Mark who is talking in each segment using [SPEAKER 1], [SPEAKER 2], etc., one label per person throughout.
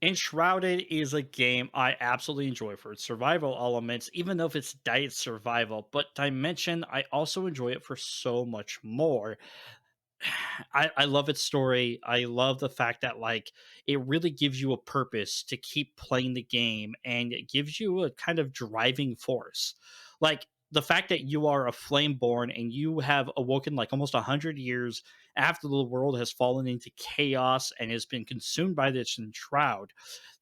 [SPEAKER 1] Enshrouded is a game I absolutely enjoy for its survival elements, even though if it's diet survival. But Dimension, I also enjoy it for so much more. I love its story. I love the fact that like it really gives you a purpose to keep playing the game, and it gives you a kind of driving force. Like the fact that you are a flameborn and you have awoken like almost 100 years after the world has fallen into chaos and has been consumed by this shroud,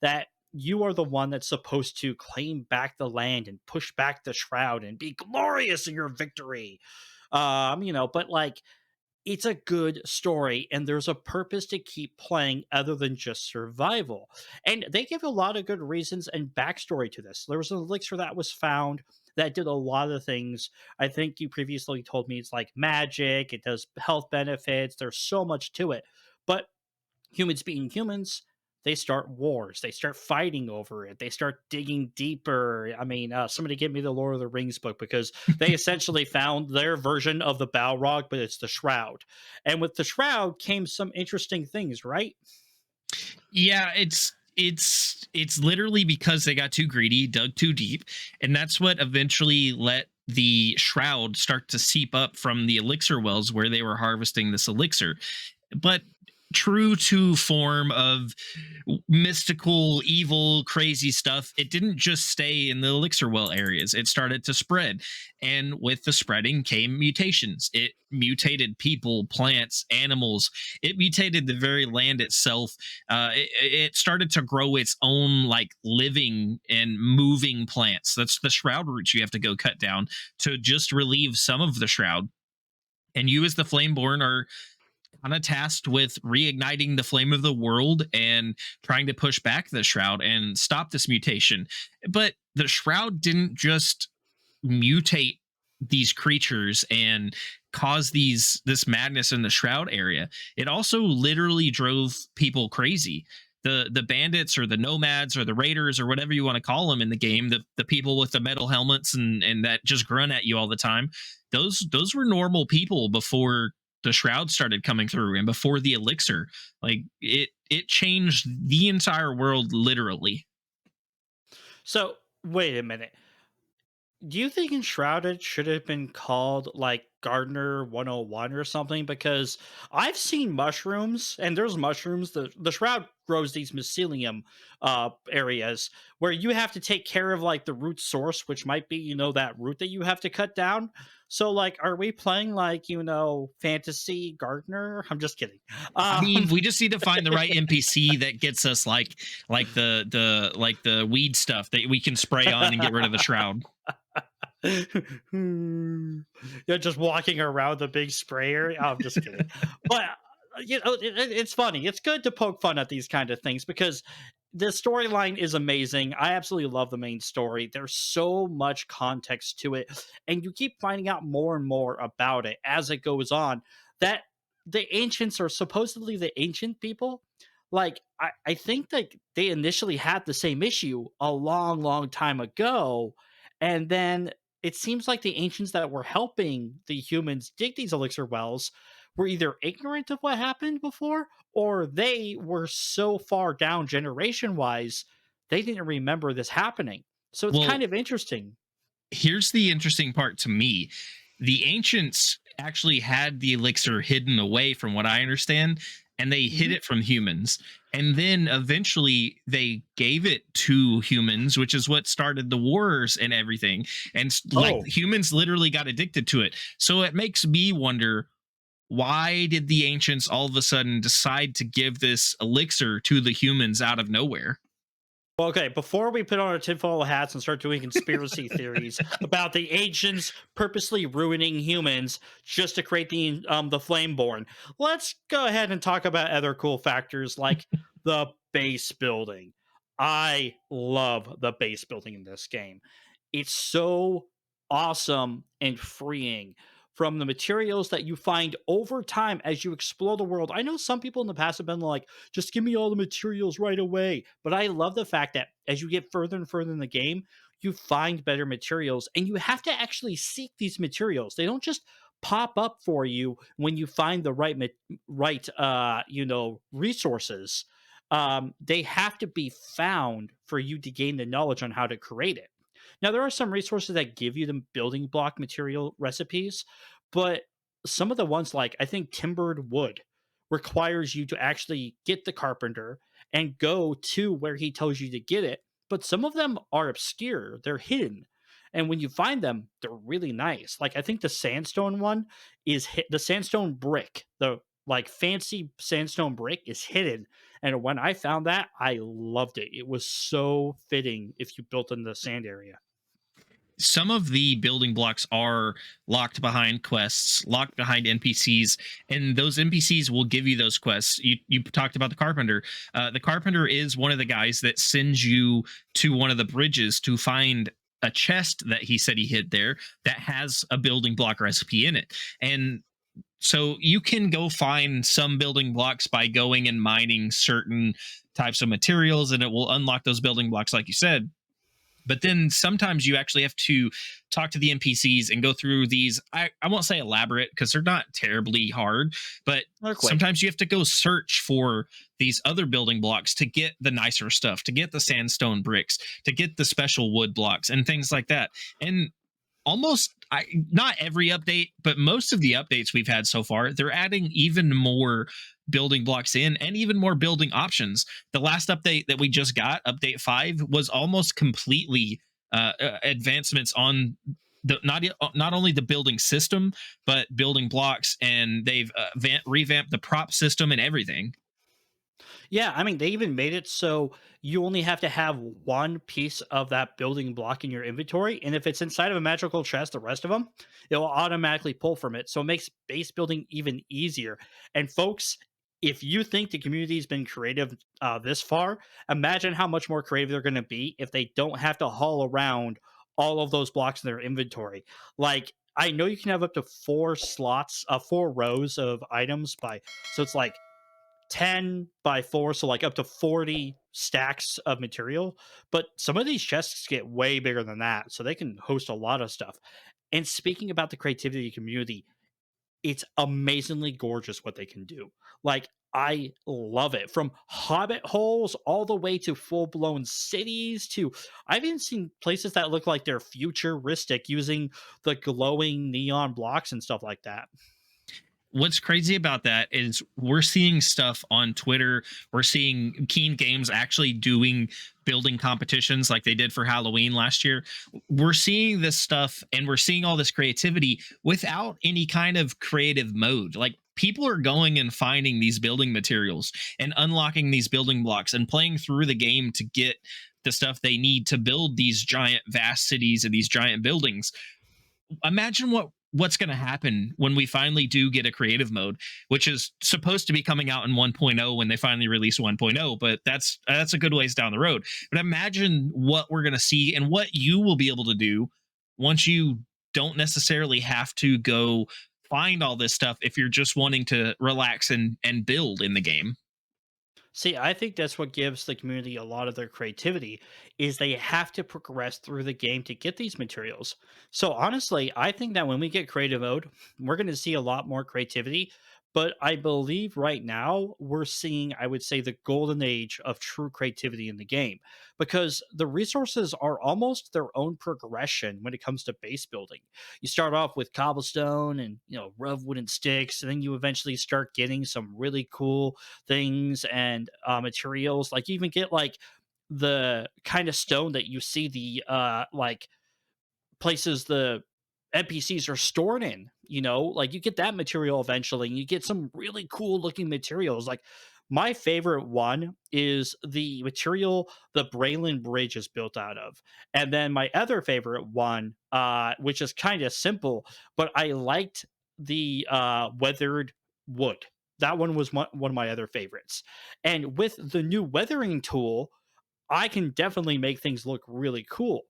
[SPEAKER 1] that you are the one that's supposed to claim back the land and push back the shroud and be glorious in your victory. But like it's a good story and there's a purpose to keep playing other than just survival. And they give a lot of good reasons and backstory to this. There was an elixir that was found that did a lot of things. I think you previously told me it's like magic, it does health benefits, there's so much to it. But humans being humans, they start wars. They start fighting over it. They start digging deeper. I mean, somebody give me the Lord of the Rings book because they essentially found their version of the Balrog, but it's the Shroud. And with the Shroud came some interesting things, right?
[SPEAKER 2] Yeah, it's literally because they got too greedy, dug too deep, and that's what eventually let the shroud start to seep up from the elixir wells where they were harvesting this elixir. But true to form of mystical, evil, crazy stuff, it didn't just stay in the elixir well areas. It started to spread. And with the spreading came mutations. It mutated people, plants, animals. It mutated the very land itself. It started to grow its own like living and moving plants. That's the shroud roots you have to go cut down to just relieve some of the shroud. And you, as the Flameborn, are kind of tasked with reigniting the flame of the world and trying to push back the shroud and stop this mutation. But the shroud didn't just mutate these creatures and cause this madness in the shroud area. It also literally drove people crazy. The bandits or the nomads or the raiders or whatever you want to call them in the game, the people with the metal helmets and that just grunt at you all the time, those were normal people before the shroud started coming through and before the elixir. Like it changed the entire world literally.
[SPEAKER 1] So, wait a minute. Do you think Enshrouded should have been called like Gardener 101 or something? Because I've seen mushrooms, and there's mushrooms. The Shroud grows these mycelium areas where you have to take care of like the root source, which might be, that root that you have to cut down. So, like, are we playing like, fantasy gardener? I'm just kidding.
[SPEAKER 2] I mean,
[SPEAKER 1] Um,
[SPEAKER 2] we just need to find the right NPC that gets us like the weed stuff that we can spray on and get rid of the shroud.
[SPEAKER 1] You're just walking around the big sprayer. Oh, I'm just kidding, but it's funny. It's good to poke fun at these kind of things because the storyline is amazing. I absolutely love the main story. There's so much context to it, and you keep finding out more and more about it as it goes on. That the ancients are supposedly the ancient people. Like I think that they initially had the same issue a long, long time ago, and then it seems like the ancients that were helping the humans dig these elixir wells were either ignorant of what happened before or they were so far down generation wise they didn't remember this happening. So it's
[SPEAKER 2] Well,
[SPEAKER 1] kind of interesting.
[SPEAKER 2] here's the interesting part to me. The ancients actually had the elixir hidden away, from what I understand, and they hid
[SPEAKER 1] Mhm.
[SPEAKER 2] it from humans. And then eventually they gave it to humans, which is what started the wars and everything. And like
[SPEAKER 1] Oh,
[SPEAKER 2] humans literally got addicted to it. So it makes me wonder, why did the ancients all of a sudden decide to give this elixir to the humans out of nowhere?
[SPEAKER 1] well, okay. Before we put on our tinfoil hats and start doing conspiracy theories about the ancients purposely ruining humans just to create the Flameborn, let's go ahead and talk about other cool factors like the base building. I love the base building in this game. It's so awesome and freeing from the materials that you find over time as you explore the world. I know some people in the past have been like, just give me all the materials right away. But I love the fact that as you get further and further in the game, you find better materials and you have to actually seek these materials. They don't just pop up for you when you find the right resources. they have to be found for you to gain the knowledge on how to create it. Now, there are some resources that give you the building block material recipes, but some of the ones, like I think timbered wood, requires you to actually get the carpenter and go to where he tells you to get it. But some of them are obscure, they're hidden. And when you find them, they're really nice. Like I think the sandstone one the sandstone brick, the like fancy sandstone brick is hidden. And when I found that, I loved it. It was so fitting if you built in the sand area.
[SPEAKER 2] Some of the building blocks are locked behind quests, locked behind NPCs, and those NPCs will give you those quests. You talked about the carpenter. The carpenter is one of the guys that sends you to one of the bridges to find a chest that he said he hid there that has a building block recipe in it. And so you can go find some building blocks by going and mining certain types of materials, and it will unlock those building blocks, like you said. But then sometimes you actually have to talk to the NPCs and go through these. I won't say elaborate because they're not terribly hard, but
[SPEAKER 1] They're quick.
[SPEAKER 2] sometimes you have to go search for these other building blocks to get the nicer stuff, to get the sandstone bricks, to get the special wood blocks and things like that. And not every update, but most of the updates we've had so far, they're adding even more building blocks in and even more building options. The last update that we just got, update 5, was almost completely advancements on the not only the building system but building blocks, and they've revamped the prop system and everything.
[SPEAKER 1] Yeah, I mean, they even made it so you only have to have one piece of that building block in your inventory. And if it's inside of a magical chest, the rest of them, it will automatically pull from it. So it makes base building even easier. And folks, if you think the community's been creative this far, imagine how much more creative they're going to be if they don't have to haul around all of those blocks in their inventory. Like, I know you can have up to 4 slots, 4 rows of items so it's like 10 by 4, so like up to 40 stacks of material. But some of these chests get way bigger than that, so they can host a lot of stuff. And speaking about the creativity community, it's amazingly gorgeous what they can do. Like, I love it, from hobbit holes all the way to full blown cities. To I've even seen places that look like they're futuristic using the glowing neon blocks and stuff like that.
[SPEAKER 2] What's crazy about that is we're seeing stuff on Twitter. We're seeing Keen Games actually doing building competitions like they did for Halloween last year. We're seeing this stuff and we're seeing all this creativity without any kind of creative mode. Like, people are going and finding these building materials and unlocking these building blocks and playing through the game to get the stuff they need to build these giant vast cities and these giant buildings. Imagine what's going to happen when we finally do get a creative mode, which is supposed to be coming out in 1.0 when they finally release 1.0, but that's a good ways down the road. But imagine what we're going to see and what you will be able to do once you don't necessarily have to go find all this stuff if you're just wanting to relax and build in the game.
[SPEAKER 1] See, I think that's what gives the community a lot of their creativity is they have to progress through the game to get these materials. So honestly, I think that when we get creative mode, we're going to see a lot more creativity, but I believe right now we're seeing, I would say, the golden age of true creativity in the game, because the resources are almost their own progression when it comes to base building. You start off with cobblestone and, rough wooden sticks, and then you eventually start getting some really cool things and materials. Like, you even get like the kind of stone that you see the like places the NPCs are stored in, like you get that material eventually, and you get some really cool looking materials. Like, my favorite one is the material the Braylon Bridge is built out of. And then my other favorite one, which is kind of simple, but I liked the weathered wood. That one was one of my other favorites. And with the new weathering tool, I can definitely make things look really cool.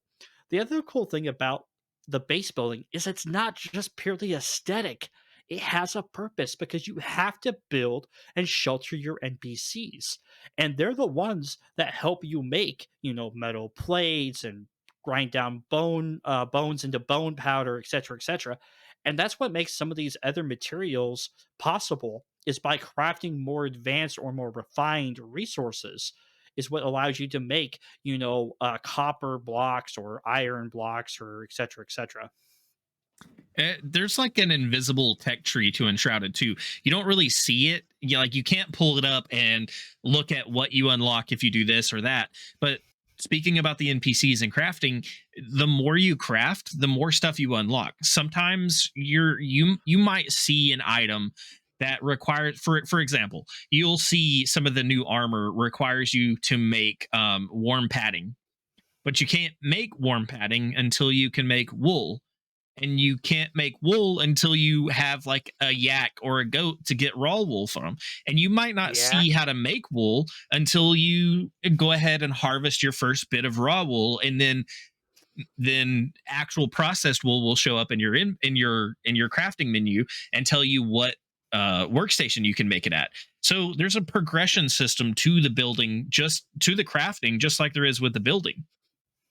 [SPEAKER 1] The other cool thing about the base building is it's not just purely aesthetic. It has a purpose because you have to build and shelter your NPCs. And they're the ones that help you make, metal plates and grind down bones into bone powder, etc., etc. And that's what makes some of these other materials possible is by crafting more advanced or more refined resources is what allows you to make, copper blocks or iron blocks or et cetera, et cetera.
[SPEAKER 2] There's like an invisible tech tree to Enshrouded too. You don't really see it. Like you can't pull it up and look at what you unlock if you do this or that. But speaking about the NPCs and crafting, the more you craft, the more stuff you unlock. Sometimes you might see an item that requires, for example, you'll see some of the new armor requires you to make warm padding, but you can't make warm padding until you can make wool, and you can't make wool until you have like a yak or a goat to get raw wool from. And you might not
[SPEAKER 1] Yeah.
[SPEAKER 2] see how to make wool until you go ahead and harvest your first bit of raw wool, and then actual processed wool will show up in your crafting menu and tell you what workstation you can make it at. So there's a progression system to the building, just to the crafting, just like there is with the building.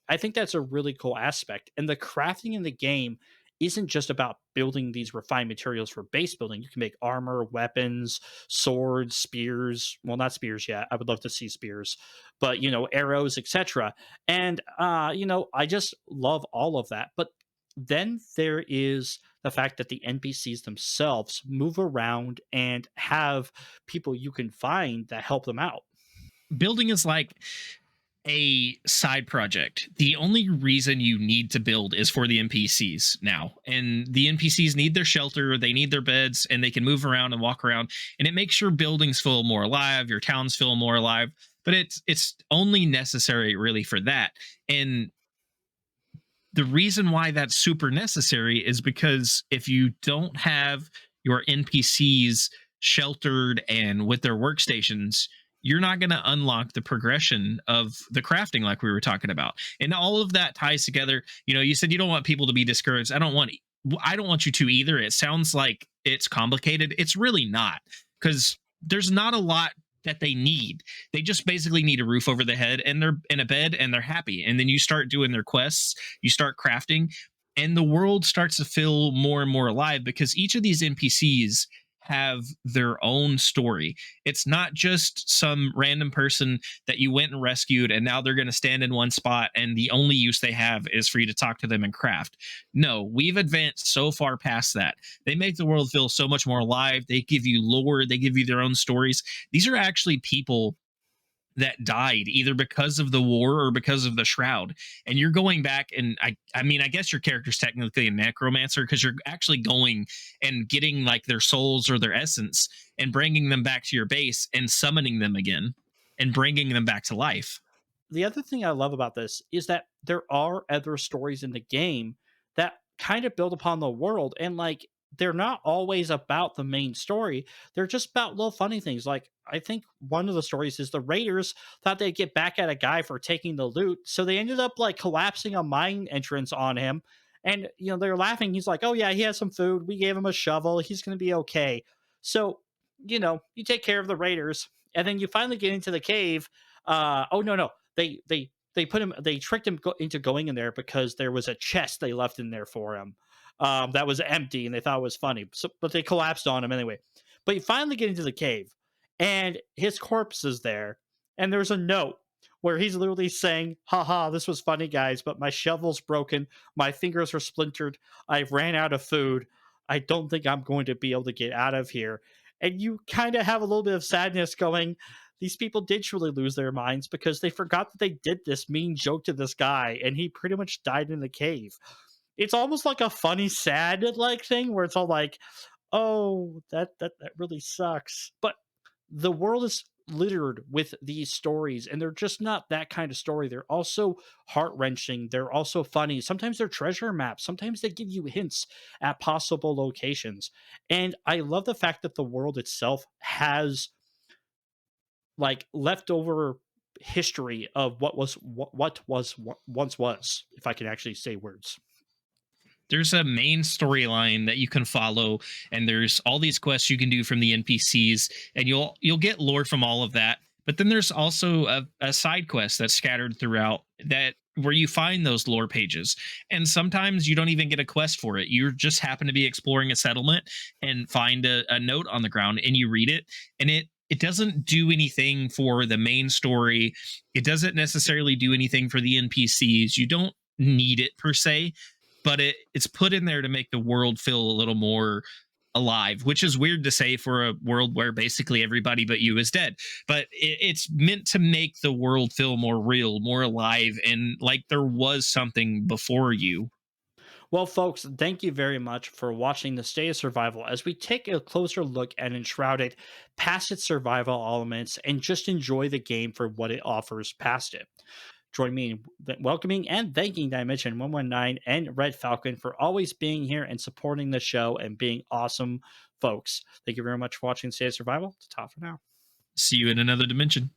[SPEAKER 1] I think that's a really cool aspect. And the crafting in the game isn't just about building these refined materials for base building. You can make armor, weapons, swords, spears. Well, not spears yet. I would love to see spears, but arrows, etc. And I just love all of that. But then there is the fact that the NPCs themselves move around and have people you can find that help them out.
[SPEAKER 2] Building is like a side project. The only reason you need to build is for the NPCs now. And the NPCs need their shelter, they need their beds, and they can move around and walk around. And it makes your buildings feel more alive, your towns feel more alive. But it's only necessary really for that. And the reason why that's super necessary is because if you don't have your NPCs sheltered and with their workstations, you're not going to unlock the progression of the crafting like we were talking about. And all of that ties together. You said you don't want people to be discouraged. I don't want you to either. It sounds like it's complicated. It's really not, because there's not a lot that they need. They just basically need a roof over the head and they're in a bed and they're happy. And then you start doing their quests, you start crafting, and the world starts to feel more and more alive because each of these NPCs have their own story. It's not just some random person that you went and rescued and now they're going to stand in one spot and the only use they have is for you to talk to them and craft. No, we've advanced so far past that. They make the world feel so much more alive. They give you lore, they give you their own stories. These are actually people that died either because of the war or because of the shroud, and you're going back, and I mean I guess your character's technically a necromancer because you're actually going and getting like their souls or their essence and bringing them back to your base and summoning them again and bringing them back to life.
[SPEAKER 1] The other thing I love about this is that there are other stories in the game that kind of build upon the world, and like they're not always about the main story. They're just about little funny things. Like I think one of the stories is the raiders thought they'd get back at a guy for taking the loot, so they ended up like collapsing a mine entrance on him. And they're laughing. He's like, "Oh yeah, he has some food. We gave him a shovel. He's going to be okay." So you take care of the raiders, and then you finally get into the cave. Oh no, no, they put him, they tricked him into going in there because there was a chest they left in there for him, that was empty, and they thought it was funny. So, but they collapsed on him anyway. But you finally get into the cave, and his corpse is there, and there's a note where he's literally saying, "Haha, this was funny, guys, but my shovel's broken, my fingers are splintered, I ran out of food. I don't think I'm going to be able to get out of here." And you kind of have a little bit of sadness going, these people did truly lose their minds because they forgot that they did this mean joke to this guy and he pretty much died in the cave. It's almost like a funny sad like thing where it's all like, oh, that really sucks. But the world is littered with these stories, and they're just not that kind of story. They're also heart-wrenching, they're also funny. Sometimes they're treasure maps, sometimes they give you hints at possible locations. And I love the fact that the world itself has like leftover history of what once was, if I can actually say words.
[SPEAKER 2] There's a main storyline that you can follow, and there's all these quests you can do from the NPCs, and you'll get lore from all of that. But then there's also a side quest that's scattered throughout that where you find those lore pages. And sometimes you don't even get a quest for it. You just happen to be exploring a settlement and find a note on the ground and you read it, and it doesn't do anything for the main story. It doesn't necessarily do anything for the NPCs. You don't need it per se, but it's put in there to make the world feel a little more alive, which is weird to say for a world where basically everybody but you is dead. But it's meant to make the world feel more real, more alive, and like there was something before you.
[SPEAKER 1] Well, folks, thank you very much for watching the State of Survival as we take a closer look at Enshrouded past its survival elements and just enjoy the game for what it offers past it. Join me in welcoming and thanking Dimension 119 and Red Falcon for always being here and supporting the show and being awesome folks. Thank you very much for watching State of Survival. It's top for now.
[SPEAKER 2] See you in another dimension.